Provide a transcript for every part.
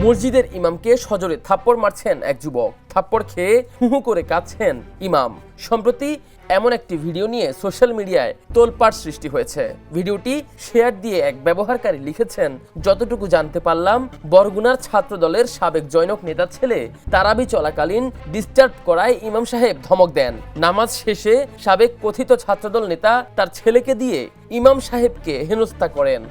মসজিদের ইমামকে সজোরে থাপ্পড় মারছেন এক যুবক। থাপ্পড় খেয়ে হু করে কাঁদছেন ইমাম। সম্প্রতি এমন একটি ভিডিও নিয়ে সোশ্যাল মিডিয়ায় তোলপাড় সৃষ্টি হয়েছে। ভিডিওটি শেয়ার দিয়ে এক ব্যবহারকারী লিখেছেন, যতটুকু জানতে পারলাম বরগুনার ছাত্র দলের সাবেক জনৈক নেতার ছেলে তারাবি চলাকালীন ডিস্টার্ব করায় ইমাম সাহেব ধমক দেন। নামাজ শেষে সাবেক কথিত ছাত্রদল নেতা তার ছেলেকে দিয়ে ইমাম সাহেবকে হেনস্থা করেন।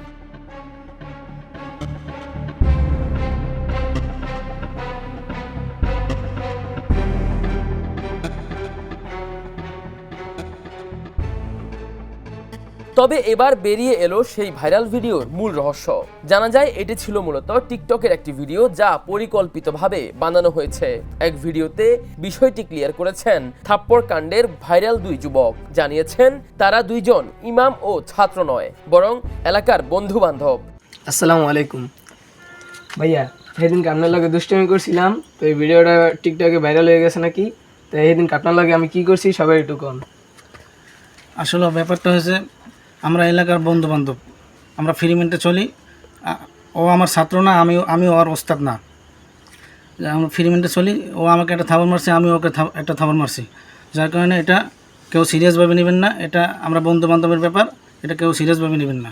তবে এবার বেরিয়ে এলো সেই ভাইরাল ভিডিওর মূল রহস্য। জানা যায় এটি ছিল মূলত টিকটকের একটি ভিডিও, যা পরিকল্পিতভাবে বানানো হয়েছে। এক ভিডিওতে বিষয়টি ক্লিয়ার করেছেন থাপ্পড় কাণ্ডের ভাইরাল দুই যুবক। জানিয়েছেন তারা দুইজন ইমাম ও ছাত্র নয়, বরং এলাকার বন্ধু বান্ধব। আসসালামু আলাইকুম ভাইয়া, সেদিনকে আপনার লগে দুষ্টামি করছিলাম, তো এই ভিডিওটা টিকটকে ভাইরাল হয়ে গেছে নাকি? তো সেদিনকে আপনার লগে আমি কি করছি সবাই একটু কম। আসলে ব্যাপারটা হয়েছে, আমরা এলাকার বন্ধু বান্ধব, আমরা ফ্রিমেন্টে চলি। ও আমার ছাত্র না, আমিও ওর ওস্তাদ না। আমরা ফ্রিমেন্টে চলি, ও আমাকে একটা থাপড় মারছে, আমি ওকে একটা থাপড় মারছি। যার কারণে এটা কেউ সিরিয়াসভাবে নেবেন না। এটা আমরা বন্ধু বান্ধবের ব্যাপার, এটা কেউ সিরিয়াসভাবে নেবেন না।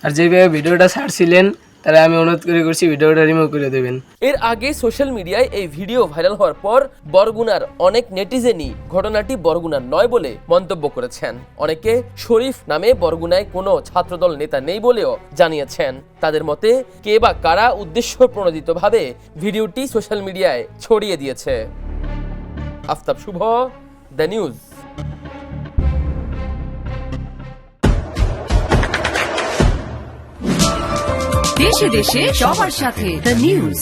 আর যেভাবে ভিডিওটা ছাড়ছিলেন তাহলে আমি অনুরোধ করছি ভিডিওটা রিমুভ করে দেবেন। এর আগে সোশ্যাল মিডিয়ায় এই ভিডিও ভাইরাল হওয়ার পর বরগুনার অনেক নেটিজেনই ঘটনাটি বরগুনার নয় বলে মন্তব্য করেছেন। অনেকে শরীফ নামে বরগুনায় কোনো ছাত্রদল নেতা নেই বলেও জানিয়েছেন। তাদের মতে কে বা কারা উদ্দেশ্য প্রণোদিতভাবে ভিডিওটি সোশ্যাল মিডিয়ায় ছড়িয়ে দিয়েছে। আফতাব শুভ, দ্য নিউজ। দেশে দেশে সবার সাথে দ্য নিউজ।